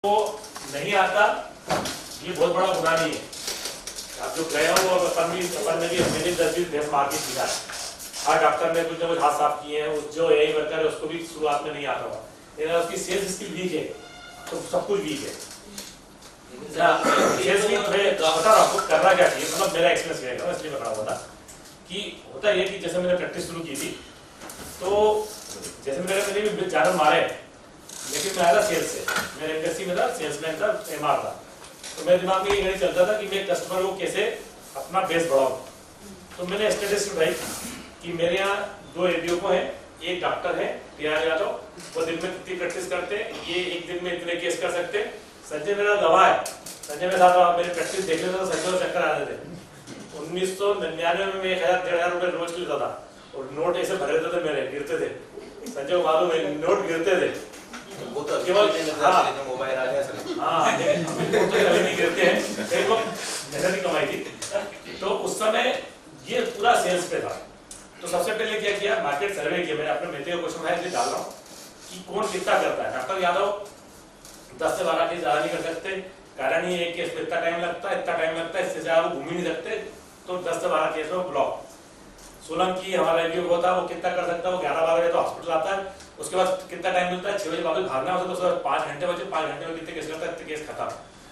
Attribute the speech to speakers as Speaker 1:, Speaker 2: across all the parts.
Speaker 1: वो नहीं आता, ये बहुत बड़ा गुनाह नहीं है। आप जो गए हो और अपन ने भी हमने भी 10-20 भैंस मार के दिया। हर डॉक्टर ने कुछ ना कुछ हाथ साफ किए हैं, जो यही वर्कर है उसको भी शुरुआत में नहीं आता हुआ, लेकिन उसकी सेल्स स्किल वीक है तो सब कुछ वीक है। सेल्स वीक बता रहा हूँ करना क्या चाहिए, मतलब मेरा एक्सपीरियंस रहेगा, मैं इसलिए बता रहा था कि होता ये कि जैसे मैंने प्रैक्टिस शुरू की थी तो जैसे मैंने भी जानवर मारे, लेकिन मैं आया सेल्स से, मेरे इंडस्ट्री में था, सेल्समैन था, एमआर था, तो मेरे दिमाग में ये नहीं चलता था कि मैं कस्टमर को कैसे अपना बेस बढ़ाऊं। तो मैंने स्टेटिस्टिक्स उठाई कि मेरे यहाँ 2 एबीओ को हैं, एक डॉक्टर है PR यादव, वो दिन में कितनी प्रैक्टिस करते हैं, ये एक दिन में इतने केस कर सकते हैं। संजय मेरा गवाह है, संजय मेरे साथ मेरी प्रैक्टिस देख लेता था, संजय को चक्कर आते थे। 1999 में मैं 1000-1500 रुपए रोज के लेता था और नोट ऐसे भरे रहते थे, मेरे गिरते थे, संजय को मालूम है नोट गिरते थे केवल।
Speaker 2: मोबाइल आ गया
Speaker 1: नहीं गिरते हैं, कई वक्त मेहनत ही कमाई थी। तो उस समय ये पूरा सेल्स पे था। तो सबसे पहले क्या किया, मार्केट सर्वे किया, मैंने अपने मित्र को क्वेश्चन है डाल रहा हूँ कि कौन कितना करता है। डॉक्टर यादव 10 से 12 केस ज्यादा नहीं कर सकते, कारण ये एक केस में इतना टाइम लगता है, इससे ज्यादा वो घूम ही नहीं सकते, तो 10 से 12 केस में ब्लॉक। सोलंकी हमारा रिव्यू होता है, वो कितना कर सकता है, वो 11-12 बजे तो हॉस्पिटल आता है, उसके बाद कितना टाइम मिलता है, 6 बजे वापस भागना होता है, तो 5 घंटे बचे, 5 घंटे में कितने केस करता है, इतने केस खत्म।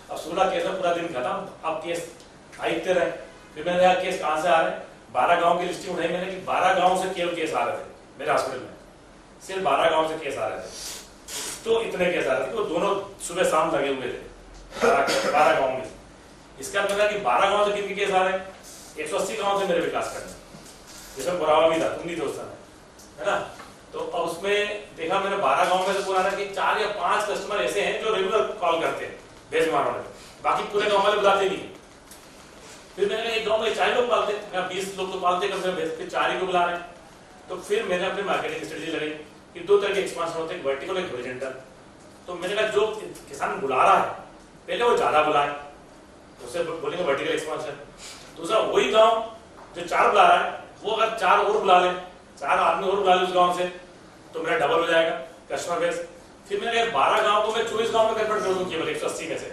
Speaker 1: अब 16 केस में पूरा दिन खत्म, अब केस आते रहे। फिर मैंने देखा केस कहाँ से आ रहे हैं, 12 गांव की लिस्टिंग उठाई मैंने कि 12 गांव से केवल केस आ रहे थे मेरे हॉस्पिटल में, सिर्फ 12 गांव से केस आ रहे थे, तो इतने केस आ रहे थे, वो दोनों सुबह शाम लगे हुए थे 12 गांव में। इसका मतलब कि 12 गांव से कितने केस आ रहे हैं, 180 गांव से मेरे विकास करने, जिसमें बुरावा भी था, तुम नहीं दोस्त है ना। तो अब उसमें देखा मैंने 12 गांव में से पूरा कि 4 या 5 कस्टमर ऐसे हैं जो रेगुलर कॉल करते हैं भेज बीमार होने, बाकी पूरे गांव वाले बुलाते नहीं। फिर मैंने एक गांव में 4 लोग पालते, 20 लोग तो पालते, कम से कम भेजते 4 ही को बुला रहे हैं। तो फिर मैंने अपनी मार्केटिंग स्ट्रेटेजी लगाई कि 2 तरह के एक्सपांशन होते हैं, वर्टिकल और हॉरिजॉन्टल। तो मैंने कहा जो किसान बुला रहा है पहले वो ज्यादा बुलाए, उसे बोलेंगे वर्टिकल एक्सपांशन। दूसरा वही गाँव जो 4 बुला रहा है, वो अगर 4 और बुला ले, 4 आदमी और बुला ले उस गांव से, तो मेरा डबल हो जाएगा कस्टमर बेस। फिर मैंने 12 गांव को मैं 24 गांव में कन्वर्ट कर दूं केवल 180 में से,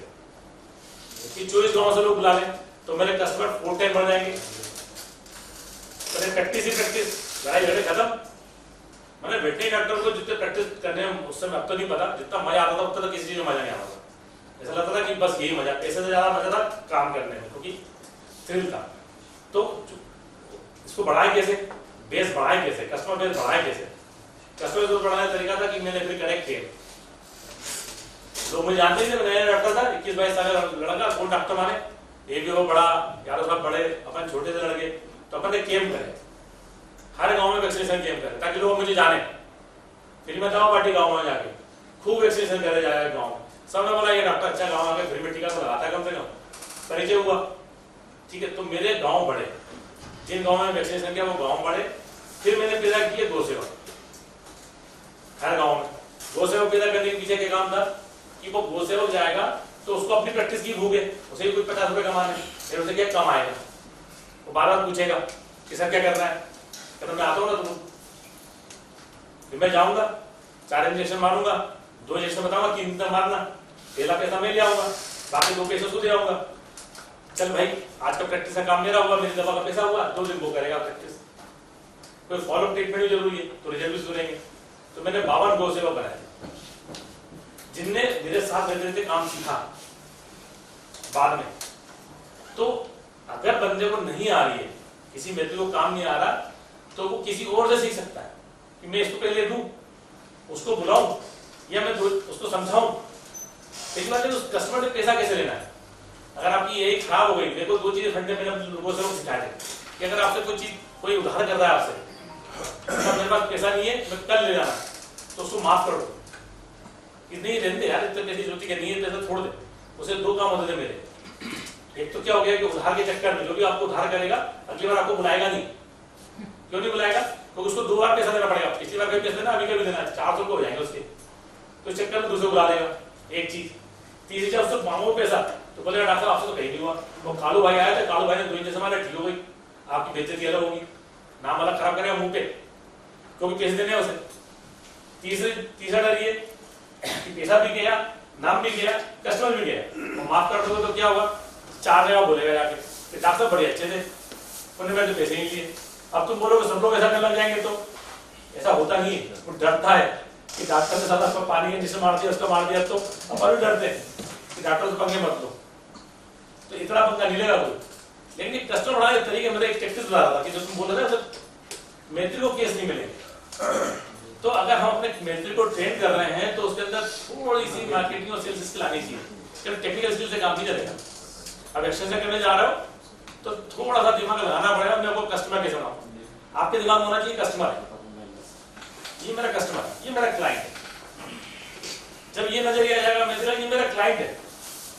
Speaker 1: 24 गांव से लोग बुला लें तो मेरे कस्टमर 4 टाइम बढ़ जाएंगे। तो प्रैक्टिस ही प्रैक्टिस, लड़ाई झगड़े खत्म। मैंने वेटनरी डॉक्टर को जितने प्रैक्टिस करने उस समय अब तो नहीं पता, जितना मजा आता था उतना तो किसी चीज में मजा नहीं आता था। ऐसा लगता था कि बस यही मजा, पैसे से ज्यादा मजा था काम करने में, क्योंकि थ्रिल था। तो इसको बढ़ाए कैसे, बेस बढ़ाए कैसे, कस्टमर बेस बढ़ाए कैसे। कस्टमर बेस बढ़ाने का तरीका था कि मैंने फिर कनेक्ट किया, लोग मुझे जानते ही थे, मैं नया डॉक्टर था, 21-22 साल का लड़का, कौन डॉक्टर माने, ये भी वो बड़ा, यार सब बड़े, अपन छोटे से लड़के। तो अपन ने कैंप करे, हर गांव में वैक्सीनेशन कैंप करे ताकि लोग मुझे जाने। फिर मैं दवा पार्टी गाँव में जाके खूब वैक्सीनेशन करे जाएगा गाँव में। सबने बोला ये डॉक्टर अच्छा गाँव आके फ्री में टीका तो लगाता है, कम से कम परिचय हुआ, ठीक है। तो मेरे गाँव बढ़े, जिन गाँव में वैक्सीनेशन किया वो गाँव बढ़े। फिर मैंने पैदा किए गौ सेवा, हर गाँव में गौ सेवा पैदा करने के पीछे क्या काम था कि वो गौ सेवक जाएगा तो उसको अपनी प्रैक्टिस की भूख है, उसे भी कुछ 50 रुपए कमाने, फिर उसे क्या कमाएगा, वो बार-बार पूछेगा कि सर क्या करना है, कहता मैं आता हूँ ना, फिर मैं जाऊंगा 4 इंजेक्शन मारूंगा, 2 इंजेक्शन बताऊंगा कि इतना मारना, पहला पैसा मैं ले आऊंगा, बाकी 2 पैसे उसको दे आऊंगा। चल भाई आज का प्रैक्टिस का काम मेरा हुआ, मेरी दवा का पैसा हुआ, 2 दिन वो करेगा प्रैक्टिस। कोई फॉलोअप ट्रीटमेंट भी जरूरी है तो रिजल्ट भी सुनेंगे। तो मैंने 52 गौ सेवा बनाए जिनने मेरे साथ रहते काम सीखा बाद में। तो अगर बंदे को नहीं आ रही है, किसी व्यक्ति को काम नहीं आ रहा, तो वो किसी और से सीख सकता है कि मैं इसको पहले दूं, उसको बुलाऊं या मैं उसको समझाऊं। एक बात है उस कस्टमर से पैसा कैसे लेना है। अगर आपकी यही खराब हो गई, मेरे को 2 चीजें फंडे मैंने लोगों से सिखाए थे कि अगर आपसे कोई चीज कोई उधार कर रहा है आपसे, मेरे पास पैसा नहीं है मैं कल ले जाना, तो उसको माफ कर दो, नहीं रहने यार इतने पैसे जोती के नहीं है, पैसा छोड़ दे। उसे 2 काम होते थे मेरे। एक तो क्या हो गया कि उधार के चक्कर में जो भी आपको उधार करेगा अगली बार आपको बुलाएगा नहीं। क्यों नहीं बुलाएगा, क्योंकि उसको 2 बार पैसा देना पड़ेगा, पिछली बार कभी पैसा देना, अभी कभी देना, 400 को हो जाएंगे उसके, तो चक्कर में दूसरे बुला देगा। एक चीज, तीसरी चीज उससे मांगो पैसा तो बोलेगा डॉक्टर साहब आपसे तो कहीं नहीं हुआ। वो कालू भाई आया था, कालू भाई ने 2 इंजेक्शन मारा, ठीक हो गई, आपकी बेइज्जती अलग होगी, नाम अलग खराब करेगा मुंह पे, क्योंकि पैसे देने उसे। तीसरा डर ये कि पैसा भी गया नाम भी गया, कस्टमर भी गया, और माफ कर दोगे तो क्या हुआ, 4 जगह बोलेगा जाके कि डॉक्टर साहब बड़े अच्छे थे, उन्होंने मेरे पैसे ही लिए। अब तुम बोलोगे सब लोग ऐसा करने लग जाएंगे, तो ऐसा होता नहीं है। वो डरता है कि डॉक्टर से ज्यादा उसको पानी है, जिसे मार दिया उसको मार दिया, तो अपन भी डरते हैं कि डॉक्टर से पंगे मत लो, तो इतना पंगा नहीं लेगा कोई। लेकिन कस्टमर बढ़ाने के तरीके, मेरे एक टेक्टिक्स बता रहा था कि जो तुम बोल रहे थे मैत्री को केस नहीं मिलेंगे। तो अगर हम अपने मैत्री को ट्रेन कर रहे हैं तो उसके अंदर थोड़ी सी मार्केटिंग और सेल्स स्किल आनी चाहिए, क्योंकि टेक्निकल स्किल से काम नहीं चलेगा। अब एक्शन से करने जा रहे हो तो थोड़ा सा दिमाग लगाना पड़ेगा, मेरे को कस्टमर कैसे बनाऊं। आपके दिमाग में होना चाहिए कस्टमर है, ये मेरा कस्टमर है, ये मेरा क्लाइंट है। जब ये नजरिया आ जाएगा मेरा, ये मेरा क्लाइंट है,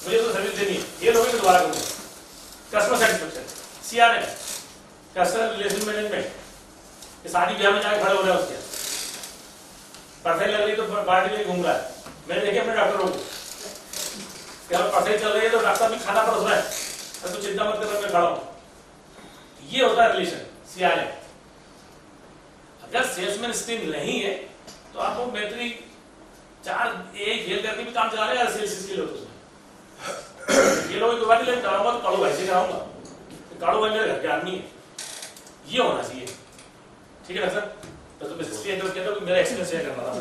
Speaker 1: मुझे तो सर्विस देनी है, ये लोग मैं दोबारा करूंगा। Customer satisfaction, CRM, customer relation management, शादी ब्याह में जाके खड़े हो रहे हैं, उसके परसाई लग रही तो पार्टी में घूम रहा है, मैंने देखे अपने डॉक्टरों को, क्या परसाई चल रही है तो डॉक्टर भी खाना परोस रहा है, तो चिंता मत कर, मैं खड़ा हूं। ये होता है रिलेशन, CRM। अगर सेल्समैन स्किल नहीं है तो आपको मैत्री 4 फेल करके भी काम चला रहे हैं, सेल्स स्किल हो तो उसमें ये लोग दोबारा लेकर कराऊंगा तो काड़ू भाई से कराऊंगा, काड़ू भाई मेरे घर के आदमी है, ये होना चाहिए। ठीक है ना सर? तो इसलिए कहता हूँ कि मेरा एक्सपीरियंस शेयर करना था।